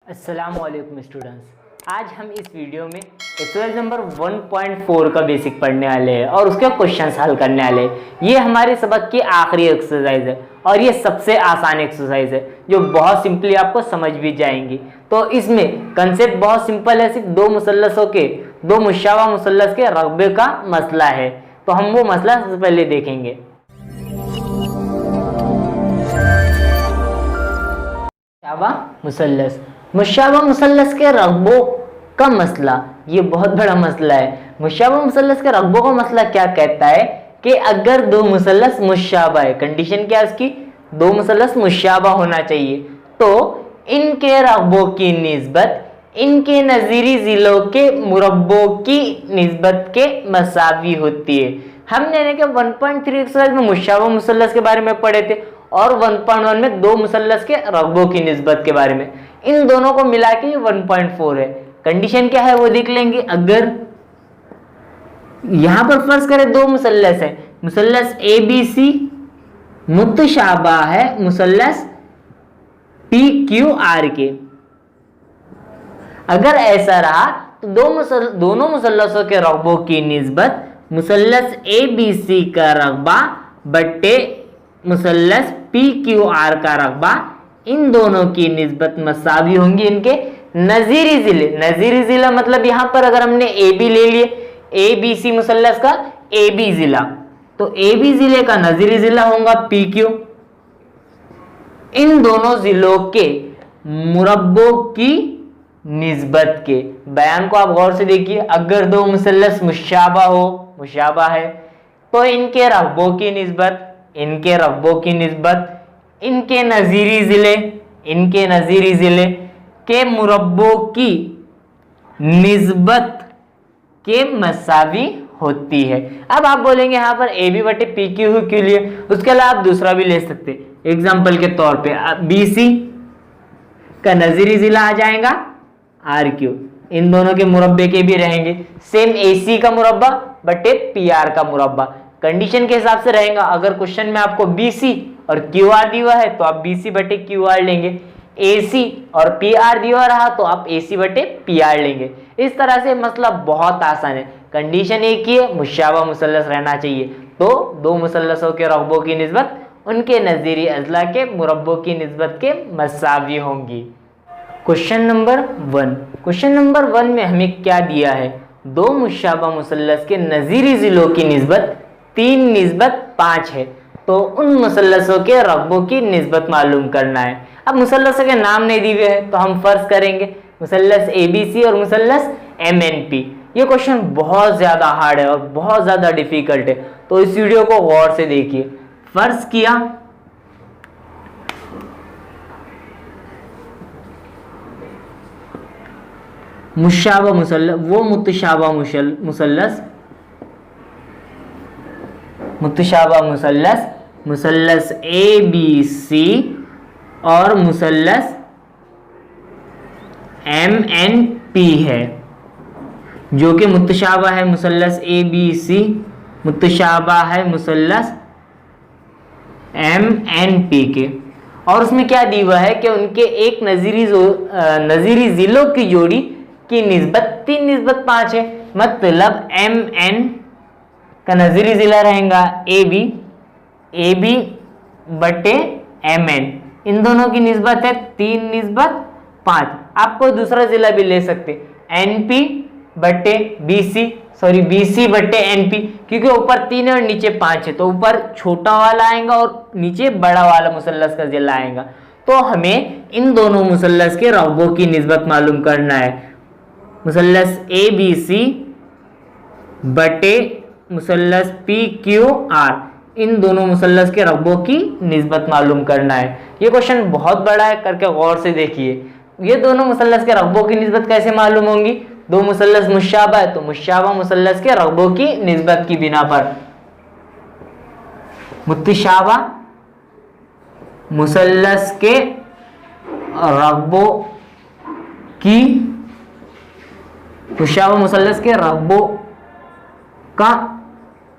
अस्सलामुअलैकुम स्टूडेंट्स, आज हम इस वीडियो में एक्सरसाइज नंबर 1.4 का बेसिक पढ़ने वाले हैं और उसके क्वेश्चंस हल करने वाले हैं। ये हमारे सबक की आखिरी एक्सरसाइज है और ये सबसे आसान एक्सरसाइज है जो बहुत सिंपली आपको समझ भी जाएंगी। तो इसमें कंसेप्ट बहुत सिंपल है, सिर्फ दो मुशाबा मुसल्लस के रकबे का मसला है। तो हम वो मसला सबसे पहले देखेंगे। मुशाबा मुसल्लस के रकबों का मसला, ये बहुत बड़ा मसला है। मुशाबा मुसल्लस के रकबों का मसला क्या कहता है कि अगर दो मुसल्लस मुशाबा है, कंडीशन क्या है उसकी, दो मुसल्लस मुशाबा होना चाहिए, तो इनके रकबों की निस्बत इनके नज़ीरी जिलों के मुरब्बों की निस्बत के मसावी होती है। हमने 1.3 एक्सरसाइज में मुशाबा मुसल्लस के बारे में पढ़े थे और 1.1 में दो मुसल्लस के रकबों की निस्बत के बारे में। इन दोनों को मिला के 1.4 है। कंडीशन क्या है वो देख लेंगे। अगर यहां पर फर्ज करें दो मुसल्लस है, मुसल्लस ए बी सी मुतशाबा है मुसल्लस पी क्यू आर के। अगर ऐसा रहा तो दोनों मुसल्लसों के रकबों की निस्बत मुसल्लस ए बी सी का रकबा बट्टे मुसल्लस पी क्यू आर का रकबा, इन दोनों की निस्बत मसावी होंगी इनके नजीरी जिले। नजीरी जिला मतलब यहां पर अगर हमने ए बी ले लिए, ए बी सी मुसल्लस का ए बी जिला, तो ए बी जिले का नजीरी जिला होगा पी क्यू। इन दोनों जिलों के मुरब्बों की निस्बत के बयान को आप गौर से देखिए। अगर दो मुसल्लस मुशाबा है तो इनके रकबों की निस्बत इनके नजीरी जिले के मुरब्बों की निस्बत के मसावी होती है। अब आप बोलेंगे यहाँ पर ए बी बटे पी क्यू क्यों लिए, उसके अलावा आप दूसरा भी ले सकते। एग्जाम्पल के तौर पे बी सी का नजीरी जिला आ जाएगा आर क्यू, इन दोनों के मुरब्बे के भी रहेंगे। सेम ए सी का मुरब्बा बटे पी आर का मुरब्बा कंडीशन के हिसाब से रहेगा। अगर क्वेश्चन में आपको बी सी और क्यू आर दिया है तो आप बी सी बटे क्यू आर लेंगे, ए सी और पी आर दिया रहा तो आप ए सी बटे पी आर लेंगे। इस तरह से मसला बहुत आसान है। कंडीशन एक ही है, मुशाबा मुसल्लस रहना चाहिए, तो दो मुसल्लसों के रकबों की निस्बत उनके नज़ीरी अजला के मुरब्बों की निस्बत के मसावी होंगी। क्वेश्चन नंबर 1 में हमें क्या दिया है, दो मुशाबा मुसल्लस के नज़ीरी जिलों की निस्बत 3:5 है, तो उन मुसल्लसों के रकबों की निस्बत मालूम करना है। अब मुसल्लसों के नाम नहीं दिए हुए हैं तो हम फर्ज करेंगे मुसल्लस ए बी सी और मुसल्लस एम एन पी। ये क्वेश्चन बहुत ज़्यादा हार्ड है और बहुत ज़्यादा डिफिकल्ट है, तो इस वीडियो को गौर से देखिए। फर्ज किया मुशाबा मुसल्लस, वो मुतशाबा मुसल्लस ए बी सी और मुसल्लस एम एन पी है, जो कि मुतशाबा है मुसल्लस ए बी सी, मुतशाबा है मुसल्लस एम एन पी के। और उसमें क्या दी हुआ है कि उनके एक नज़ीरी जिलों की जोड़ी की निस्बत 3:5 है। मतलब एम एन का नज़ीरी जिला रहेगा ए बी बटे एम एन, इन दोनों की निस्बत है 3:5। आप कोई दूसरा जिला भी ले सकते, एन पी बटे बी सी बटे एन पी, क्योंकि ऊपर 3 है और नीचे 5 है, तो ऊपर छोटा वाला आएगा और नीचे बड़ा वाला मुसल्लस का जिला आएगा। तो हमें इन दोनों मुसल्लस के रकबों की निस्बत मालूम करना है। मुसल्लस ए बी सी बटे मुसल्लस पी क्यू आर, इन दोनों मुसल्लस के रकबों की निस्बत मालूम करना है। ये क्वेश्चन बहुत बड़ा है, करके गौर से देखिए। ये दोनों मुसल्लस के रकबों की निस्बत कैसे मालूम होंगी, दो मुसल्लस मुशाबा है तो मुशाबा मुसल्लस के रकबों की निस्बत की बिना पर मुतशाबा मुसल्लस के रकबों का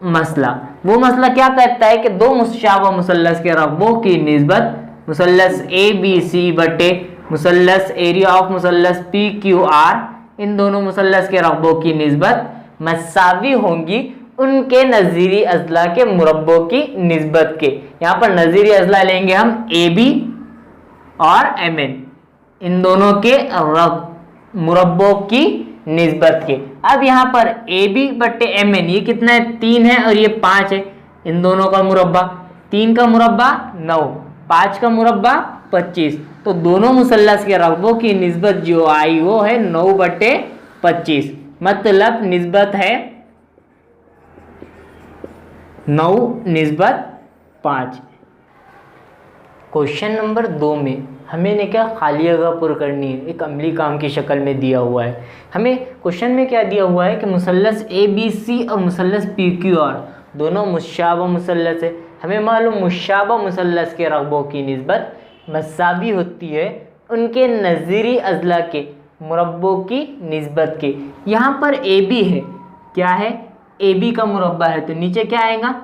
मसला, वो मसला क्या कहता है कि दो मुशाबा मुसल्लस के रकबों की निस्बत मुसल्लस ए बी सी बटे मुसल्लस एरिया ऑफ मुसल्लस पी क्यू आर, इन दोनों मुसल्लस के रकबों की निस्बत मसावी होंगी उनके नज़ीरी अजला के मुरब्बों की निस्बत के। यहाँ पर नज़ीरी अजला लेंगे हम ए बी और एम एन, इन दोनों के मुरब्बों की निस्बत के। अब यहाँ पर ए बी बट्टे एम एन, ये कितना है 3 है और ये 5 है, इन दोनों का मुरब्बा 3 का मुरब्बा 9, 5 का मुरब्बा 25, तो दोनों मुसल्लस के रकबों की निस्बत जो आई वो है 9 बट्टे 25, मतलब निस्बत है 9 निस्बत 5। क्वेश्चन नंबर 2 में हमें ने क्या खाली जगह पुर करनी है, एक अमली काम की शक्ल में दिया हुआ है। हमें क्वेश्चन में क्या दिया हुआ है कि मुसल्लस ए बी सी और मुसल्लस पी क्यू आर दोनों मुशाबह मुसल्लस है। हमें मालूम मुशाबह मुसल्लस के रकबों की निस्बत मसावी होती है उनके नज़ीरी अजला के मुरब्बों की निस्बत के। यहाँ पर ए बी है, क्या है ए बी का मुरब्बा है, तो नीचे क्या आएगा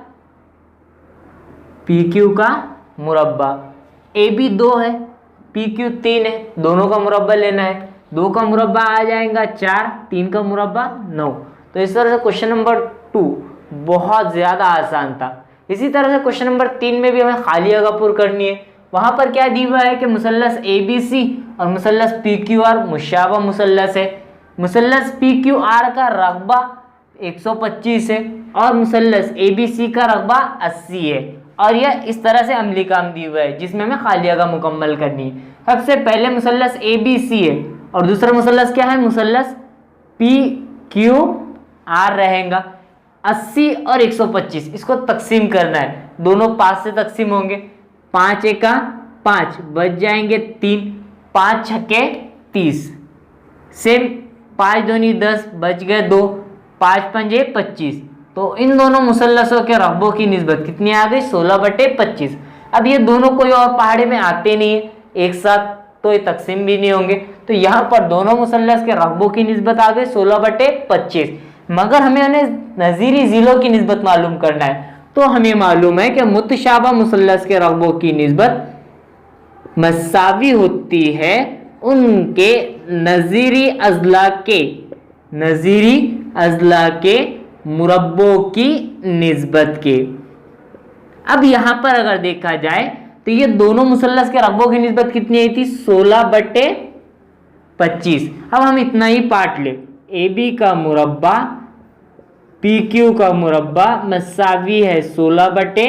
पी क्यू का मुरब्बा। ए बी 2 है, पी क्यू 3 है, दोनों का मुरब्बा लेना है, 2 का मुरब्बा आ जाएगा 4, 3 का मुरब्बा 9। तो इस तरह से क्वेश्चन नंबर 2 बहुत ज़्यादा आसान था। इसी तरह से क्वेश्चन नंबर 3 में भी हमें खाली जगह पुर करनी है। वहाँ पर क्या दिया हुआ है कि मुसल्लस ए बी सी और मुसल्लस पी क्यू आर मुशाबह मुसल्लस है। मुसल्लस पी क्यू आर का रकबा 125 है और मुसल्लस ए बी सी का रकबा 80 है, और यह इस तरह से अमली काम दिया हुआ है जिसमें हमें खाली जगह मुकम्मल करनी है। सबसे पहले मुसल्लस ए बी सी है और दूसरा मुसल्लस क्या है मुसल्लस पी क्यू आर रहेगा। 80 और 125 इसको तकसीम करना है, दोनों 5 से तकसीम होंगे, 5 एका 5 बच जाएंगे 3, 5 छक्के 30, सेम 5 दूनी 10 बच गए 2, 5 पंजे 25। तो इन दोनों मुसल्लसों के रकबों की निस्बत कितनी आ गई 16 बटे 25। अब ये दोनों कोई और पहाड़े में आते नहीं है एक साथ, तो ये तकसीम भी नहीं होंगे, तो यहाँ पर दोनों मुसल्लस के रकबों की निस्बत आ गई 16 बटे 25। मगर हमें उन्हें नज़ीरी ज़िलों की निस्बत मालूम करना है, तो हमें मालूम है कि मुतशाबह मुसल्लस के रकबों की निस्बत मसावी होती है उनके नज़ीरी अजला के मुरब्बों की निस्बत के। अब यहाँ पर अगर देखा जाए तो ये दोनों मुसल्लस के रकबों की निस्बत कितनी आई थी 16 बटे 25। अब हम इतना ही पार्ट ले, ए बी का मुरब्बा पी क्यू का मुरब्बा मसावी है 16 बटे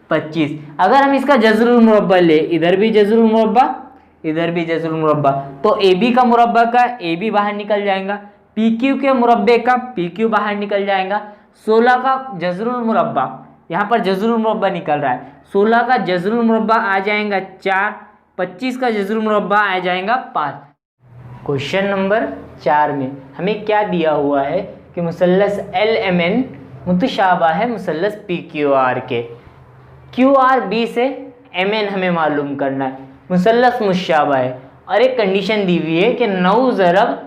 25। अगर हम इसका जज़रुल मुरब्बा ले, इधर भी जज़रुल मुरब्बा इधर भी जज़रुल मुरब्बा, तो ए बी का मुरब्बा का ए बी बाहर निकल जाएगा, पी क्यू के मुरब्बे का पी क्यू बाहर निकल जाएगा, 16 का जज़रुल मुरब्बा, यहाँ पर जज़रुल मुरब्बा निकल रहा है, 16 का जज़रुल मुरब्बा आ जाएगा 4, 25 का जज़रुल मुरब्बा आ जाएगा 5। क्वेश्चन नंबर 4 में हमें क्या दिया हुआ है कि मुसल्लस एल एम एन मुतशाबह है मुसल्लस पी क्यू आर के। क्यू आर बी से एम एन हमें मालूम करना है, मुसल्लस मुशाबह है और एक कंडीशन दी हुई है कि 9 ज़रब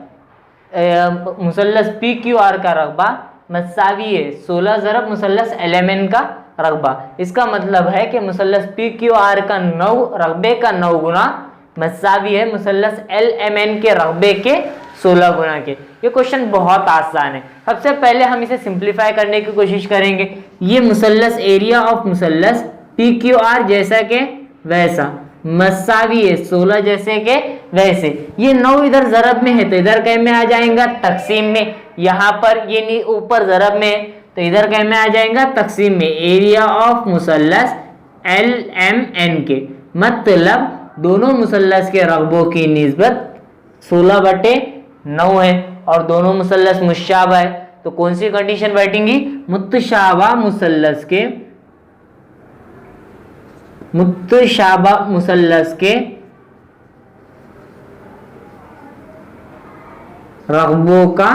मुसल्लस पी क्यू आर का रकबा मसावी है 16 ज़रब मुसल्लस एल एम एन का रकबा। इसका मतलब है कि मुसल्लस पी क्यू आर का 9 रकबे का 9 गुना मसावी है मुसल्लस एल एम एन के रकबे के 16 गुना के। ये क्वेश्चन बहुत आसान है। सबसे पहले हम इसे सिंप्लीफाई करने की कोशिश करेंगे। ये मुसल्लस एरिया ऑफ मुसल्लस पी क्यू आर जैसा के वैसा मसावी है 16 जैसे के वैसे। ये 9 इधर ज़रब में है तो इधर कहीं में आ जाएगा तकसीम में, यहाँ पर ये ऊपर ज़रब में है तो इधर कहीं में आ जाएगा तकसीम में। एरिया ऑफ मुसल्लस एल एम एन के, मतलब दोनों मुसल्लस के रकबों की निस्बत 16 बटे 9 है और दोनों मुसल्लस मुशाबह है, तो कौन सी कंडीशन बैठेंगी मुतशाबह मुसल्लस के रकबों का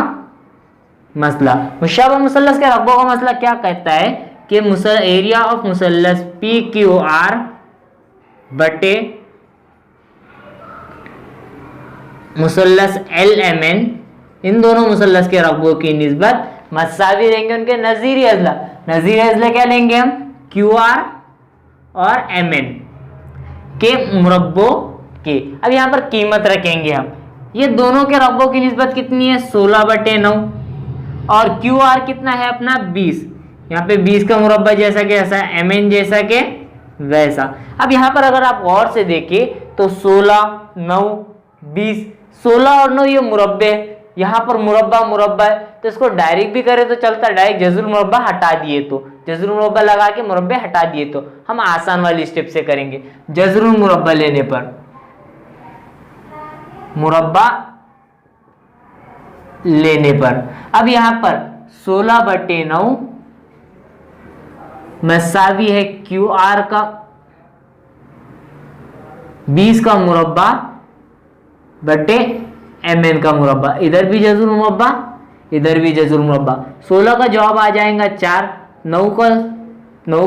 मसला। मुशाबह मुसल्लस के रकबों का मसला क्या कहता है कि एरिया ऑफ मुसल्लस पी क्यू आर बटे मुसल्लस एल एम एन, इन दोनों मुसल्लस के रकबों की निस्बत मसावी रहेंगे उनके नज़ीरी अजला। नज़ीरी अजला क्या लेंगे हम क्यू आर और एम एन के मुरब्बों के। अब यहाँ पर कीमत रखेंगे हम, ये दोनों के रकबों की निस्बत कितनी है 16/9 और क्यू आर कितना है अपना 20। यहाँ पे 20 का मुरब्बा जैसा कि ऐसा, mn जैसा के वैसा। अब यहाँ पर अगर आप गौर से देखें तो 16, 9, 20, 16 और 9 ये मुरब्बे है, यहाँ पर मुरब्बा मुरब्बा है, तो इसको डायरेक्ट भी करें तो चलता है, डायरेक्ट जज़ुल मुरब्बा हटा दिए तो, जज़ुल मुरब्बा लगा के मुरब्बे हटा दिए तो हम आसान वाली स्टेप से करेंगे। जज़ुल मुरब्बा लेने पर, मुरब्बा लेने पर, अब यहाँ पर 16/9 मसावी है क्यू आर का 20 का मुरब्बा बटे mn का मुरब्बा, इधर भी जज़ुल मुरब्बा इधर भी जज़ुल मुरब्बा। 16 का जवाब आ जाएगा 4, 9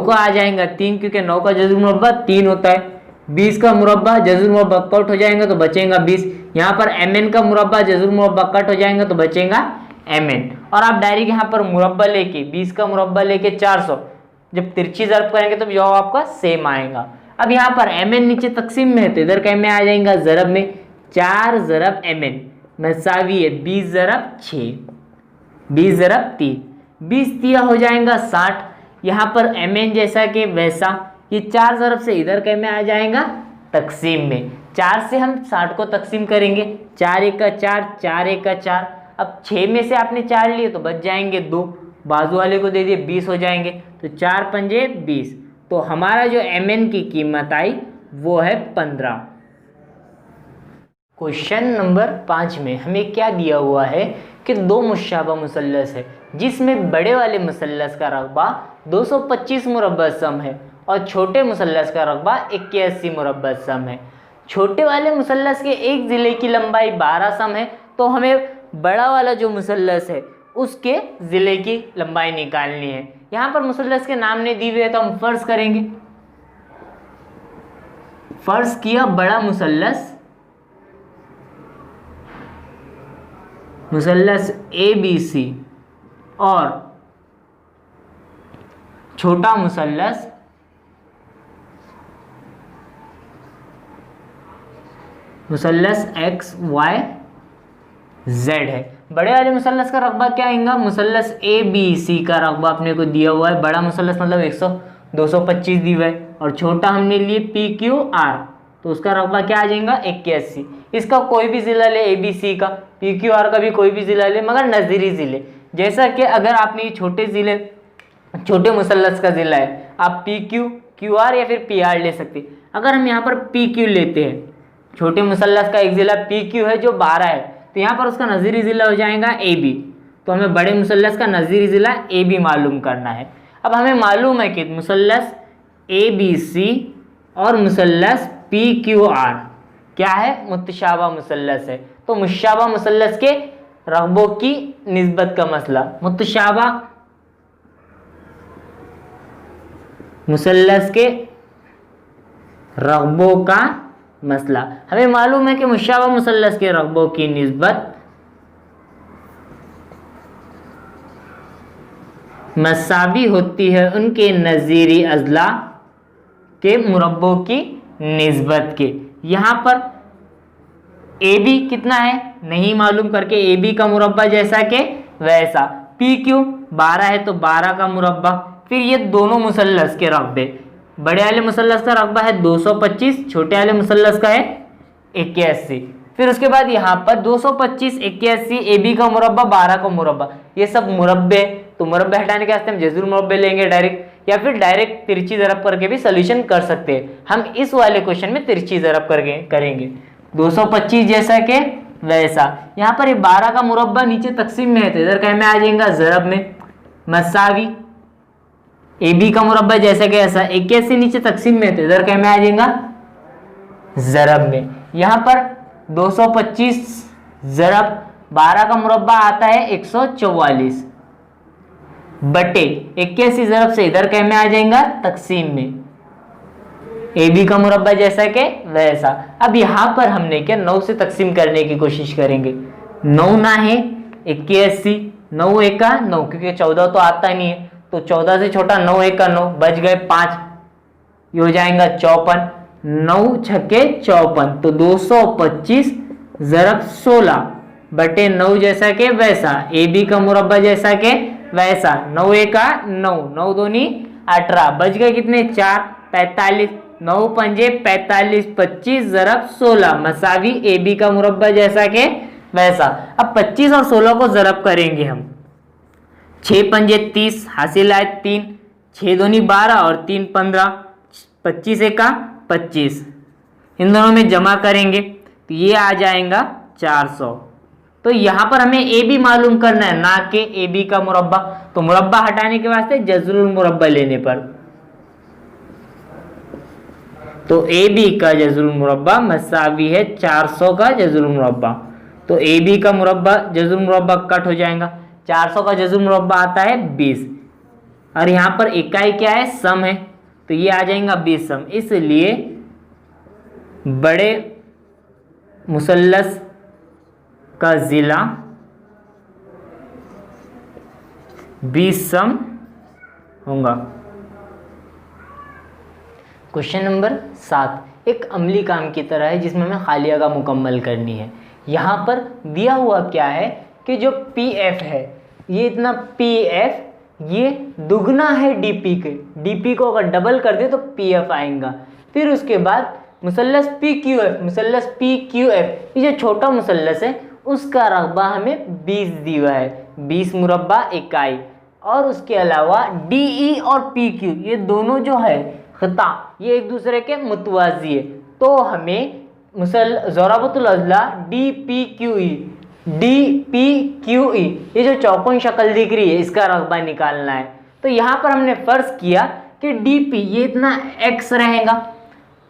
का आ जाएगा 3 क्योंकि 9 का जज़ुल मुरब्बा 3 होता है। 20 का मुरब्बा जज़ुल मुरब्बा कट हो जाएगा तो बचेगा 20। यहाँ पर mn का मुरब्बा जज़ुल मुरब्बा कट हो जाएगा तो बचेगा mn। और आप डायरेक्ट यहाँ पर मुरब्बा लेके 20 का मुरब्बा लेके 400 जब तिरछी ज़रब करेंगे तो जवाब आपका सेम आएगा। अब यहाँ पर mn नीचे तकसीम में है तो इधर का mn आ जाएगा ज़रब में, 4 ज़रब mn मसावी है 20 ज़रब 6, 20 ज़रब 3, 20 दिया हो जाएगा 60। यहाँ पर mn जैसा कि वैसा, ये 4 ज़रब से इधर का mn आ जाएगा तकसीम में, 4 से हम 60 को तकसीम करेंगे, 4 1 का 4, 4 1 का 4। अब 6 में से आपने 4 लिए तो बच जाएंगे 2, बाजू वाले को दे दिए 20 हो जाएंगे, तो 4 पंजे 20। तो हमारा जो mn की कीमत आई वो है 15। क्वेश्चन नंबर 5 में हमें क्या दिया हुआ है कि दो मुशाबा मुसल्लस है जिसमें बड़े वाले मुसल्लस का रकबा 225 मुरब्बा सम है और छोटे मुसल्लस का रकबा 81 मुरब्बा सम है। छोटे वाले मुसल्लस के एक ज़िले की लंबाई 12 सम है, तो हमें बड़ा वाला जो मुसल्लस है उसके ज़िले की लंबाई निकालनी है। यहाँ पर मुसल्लस के नाम नहीं दिए हुए हैं तो हम फ़र्ज़ करेंगे। फ़र्ज़ किया बड़ा मुसल्लस, मुसल्लस ABC और छोटा मुसल्लस मुसल्लस XYZ है। बड़े वाले मुसल्लस का रकबा क्या आएगा, मुसल्लस ABC का रकबा अपने को दिया हुआ है, बड़ा मुसल्लस मतलब 225 दिया है और छोटा हमने लिए PQR, तो उसका रकबा क्या आ जाएगा 81। इसका कोई भी ज़िला ले, ABC का, PQR का भी कोई भी ज़िला ले मगर नज़ीरी ज़िले, जैसा कि अगर आपने ये छोटे मुसल्लस का ज़िला है आप PQ, QR या फिर PR ले सकते। अगर हम यहाँ पर PQ लेते हैं, छोटे मुसल्लस का एक ज़िला PQ है जो 12 है, तो यहाँ पर उसका नज़ीरी ज़िला हो जाएगा AB, तो हमें बड़े मुसल्लस का नज़ीरी ज़िला AB मालूम करना है। अब हमें मालूम है कि मुसल्लस ABC और मुसल्लस PQR क्या है, मुतशाबा मुसल्लस है, तो मुशाबा मुसल्लस के रकबों की निस्बत का मसला, मुतशाबा मुसल्लस के रकबों का मसला। हमें मालूम है कि मुशाबा मुसल्लस के रकबों की निस्बत मसावी होती है उनके नज़ीरी अज़ला के मुरब्बों की निस्बत के। यहाँ पर AB कितना है नहीं मालूम करके AB का मुरब्बा जैसा कि वैसा, PQ 12 है तो 12 का मुरब्बा, फिर ये दोनों मुसल्लस के रकबे, बड़े वाले मुसल्लस का रकबा है 225, छोटे वाले मुसल्लस का है 81। फिर उसके बाद यहाँ पर 225, 81, AB का मुरब्बा 12 का मुरब्बा, ये सब मुरब्बे, तो मुरब्बे हटाने के वास्ते हम जज़ुल मुरब्बे लेंगे डायरेक्ट, या फिर डायरेक्ट तिरछी ज़रब करके भी सोल्यूशन कर सकते हैं। हम इस वाले क्वेश्चन में तिरछी ज़रब करके करेंगे, 225 जैसा के वैसा। यहाँ पर ये 12 का मुरब्बा नीचे तकसीम में है तो इधर कहीं में आ जाएगा ज़रब में, मसावी AB का मुरब्बा जैसा कि ऐसा, 81 नीचे तकसीम में है तो इधर कहीं में आ जाएगा ज़रब में। यहाँ पर 225 ज़रब 12 का मुरब्बा आता है 144 बटे 81 ज़रब से इधर कहीं में आ जाएगा तकसीम में, AB का मुरब्बा जैसा कि वैसा। अब यहाँ पर हमने क्या 9 से तकसीम करने की कोशिश करेंगे, 9 ना है 81, 9 1 का 9 क्योंकि 14 तो आता नहीं है, तो 14 से छोटा 9 1 का 9, बच गए 5, ये हो जाएगा 54, 9 छक्के 54, तो 225 ज़रब 16 बटे 9 जैसा के वैसा, ए बी का मुरब्बा जैसा के वैसा, 9 एका 9, 9 दूनी 18, बच गए कितने 4, 45, 9 पंजे 45, 25 ज़रब 16 मसावी ए बी का मुरब्बा जैसा के वैसा। अब 25 और 16 को ज़रब करेंगे हम, 6 पंजे 30 हासिल आए 3, 6 दूनी 12 और 3 15, 25 एका 25, इन दोनों में जमा करेंगे तो ये आ जाएगा 400। तो यहाँ पर हमें ए बी मालूम करना है, ना कि ए बी का मुरब्बा। तो मुरब्बा हटाने के वास्ते जज़रुल मुरब्बा लेने पर, तो ए बी का जज़रुल मुरब्बा मसावी है 400 का जज़रुल मुरब्बा। तो ए बी का मुरब्बा जज़रुल मुरब्बा कट हो जाएगा, 400 का जज़रुल मुरब्बा आता है 20, और यहाँ पर इकाई क्या है, सम है, तो ये आ जाएगा 20 सम। इसलिए बड़े मुसल्लस का ज़िला 20 सम होगा। क्वेश्चन नंबर 7 एक अमली काम की तरह है जिसमें हमें खालिया का मुकम्मल करनी है। यहाँ पर दिया हुआ क्या है कि जो पी एफ है, ये इतना पी एफ ये दुगना है डीपी के, डीपी को अगर डबल कर दे तो पी एफ आएगा। फिर उसके बाद मुसल्लस पी क्यू एफ, मुसल्लस पी क्यू एफ, ये जो छोटा मुसल्लस है उसका रकबा हमें 20 दिया है, 20 मुरब्बा इकाई। और उसके अलावा डी ई और पी क्यू ये दोनों जो है खता ये एक दूसरे के मुतवाज़ी है, तो हमें ज़राबतुल अज़ला D P Q E, D P Q E ये जो चौकोन शक्ल दिख रही है इसका रकबा निकालना है। तो यहाँ पर हमने फ़र्ज़ किया कि डी पी ये इतना एक्स रहेगा,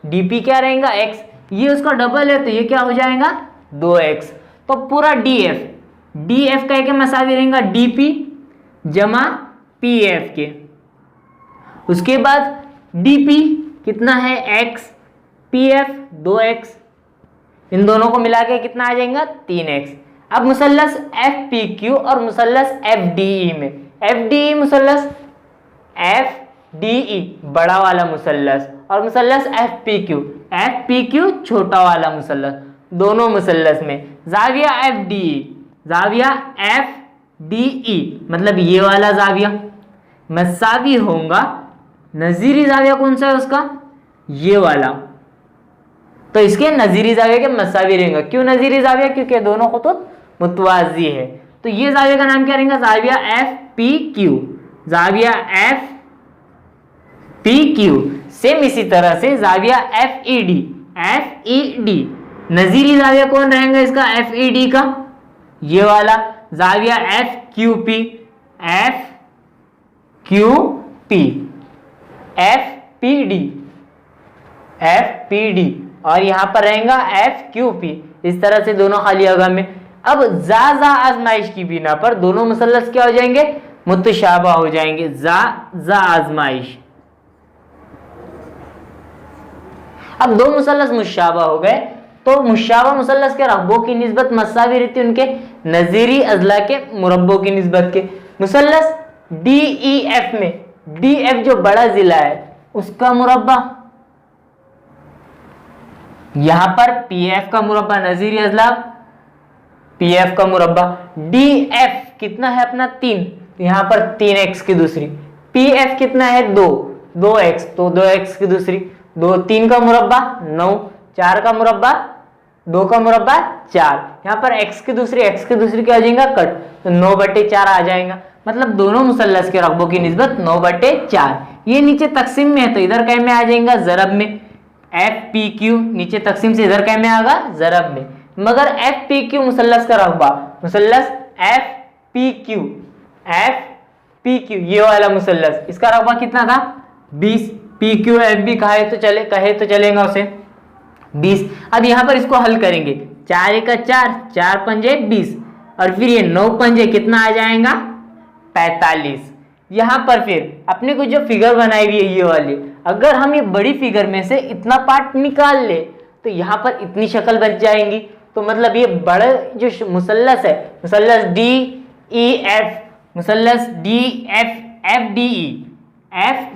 डी पी क्या रहेगा एक्स, ये उसका डबल है तो ये क्या हो जाएगा 2x। तो पूरा डी एफ का एक मसावी रहेगा डी पी जमा पी एफ के। उसके बाद डी पी कितना है x, पी एफ 2x, इन दोनों को मिला के कितना आ जाएगा 3x। अब मुसल्लस एफ पी क्यू और मुसल्लस एफ डी ई में, एफ डी ई मुसल्लस एफ डी ई बड़ा वाला मुसल्लस और मुसल्लस एफ पी क्यू छोटा वाला मुसल्लस, दोनों मुसल्लस में जाविया एफ डी ई, जाविया एफ डी ई मतलब ये वाला जाविया मसावी होगा, नज़ीरी जाविया कौन सा है उसका, ये वाला, तो इसके नज़ीरी जाविया के मसावी रहेगा। क्यों नज़ीरी जाविया, क्योंकि दोनों खुतूत मुतवाज़ी है। तो ये जाविया का नाम क्या रहेगा, जाविया एफ पी क्यू, जाविया एफ पी क्यू। सेम इसी तरह से जाविया एफ ई डी, नज़ीरी जाविया कौन रहेगा इसका, एफ ई डी का ये वाला, जाविया F Q P, F Q P, F P D और यहाँ पर रहेगा एफ क्यू पी। इस तरह से दोनों खाली जगह में। अब जा आजमाइश की बिना पर दोनों मुसल्लस क्या हो जाएंगे, मुतशाबा हो जाएंगे, जा आजमाइश। अब दो मुसल्लस मुशाबा हो गए तो मुशाबा मुसल्लस के रकबों की निस्बत मसावी रहती है उनके नज़ीरी अज़ला के मुरब्बों की निस्बत के। मुसल्लस डी ई एफ में, डी एफ जो बड़ा जिला है उसका मुरब्बा, यहां पर पी एफ का मुरब्बा नज़ीरी अज़ला पी एफ का मुरब्बा, डी एफ कितना है अपना 3, यहां पर 3x की दूसरी, पी एफ कितना है 2x तो 2x की दूसरी, 3 का मुरब्बा 9, 4 का मुरब्बा 2 का मुरब्बा 4, यहाँ पर x की दूसरी क्या आ जाएगा कट, तो 9/4 आ जाएगा। मतलब दोनों मुसल्लस के रकबों की निस्बत 9/4। ये नीचे तकसीम में है तो इधर क्या में आ जाएगा ज़रब में, एफ पी क्यू नीचे तकसीम से इधर क्या में आगा ज़रब में। मगर एफ पी क्यू मुसल्लस का रकबा, मुसल्लस एफ पी क्यू ये वाला मुसल्लस, इसका रकबा कितना था 20, पी क्यू एफ बी कहे तो चलेगा उसे 20। अब यहाँ पर इसको हल करेंगे, 4 एका 4, 4 पंजे 20 और फिर ये 9 पंजे कितना आ जाएगा 45। यहाँ पर फिर अपने को जो फिगर बनाई हुई है ये वाली, अगर हम ये बड़ी फिगर में से इतना पार्ट निकाल ले तो यहाँ पर इतनी शक्ल बच जाएंगी। तो मतलब ये बड़ा जो मुसल्लस है, मुसल्लस डी ई एफ, मुसल्लस डी एफ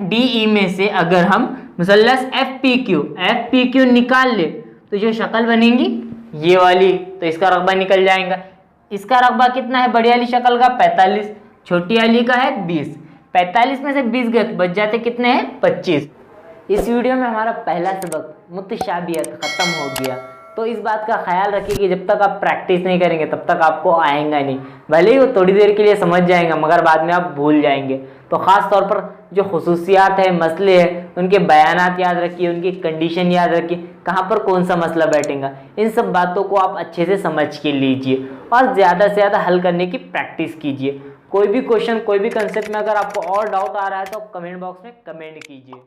डी ई में से अगर हम मुसल्लस एफ पी क्यू निकाल ले तो जो शक्ल बनेगी ये वाली, तो इसका रकबा निकल जाएगा। इसका रकबा कितना है बड़ी वाली शक्ल का 45, छोटी वाली का है 20। 45 में से 20 गए तो बच जाते कितने हैं 25। इस वीडियो में हमारा पहला सबक मुतशाबिहत खत्म हो गया। तो इस बात का ख्याल रखिए कि जब तक आप प्रैक्टिस नहीं करेंगे तब तक आपको आएगा नहीं। भले ही वो थोड़ी देर के लिए समझ जाएंगे मगर बाद में आप भूल जाएंगे। तो ख़ास तौर पर जो खुसूसियात है, मसले हैं, उनके बयानात याद रखिए, उनकी कंडीशन याद रखिए, कहाँ पर कौन सा मसला बैठेगा, इन सब बातों को आप अच्छे से समझ के लीजिए और ज़्यादा से ज़्यादा हल करने की प्रैक्टिस कीजिए। कोई भी क्वेश्चन, कोई भी कंसेप्ट में अगर आपको और डाउट आ रहा है तो आप कमेंट बॉक्स में कमेंट कीजिए।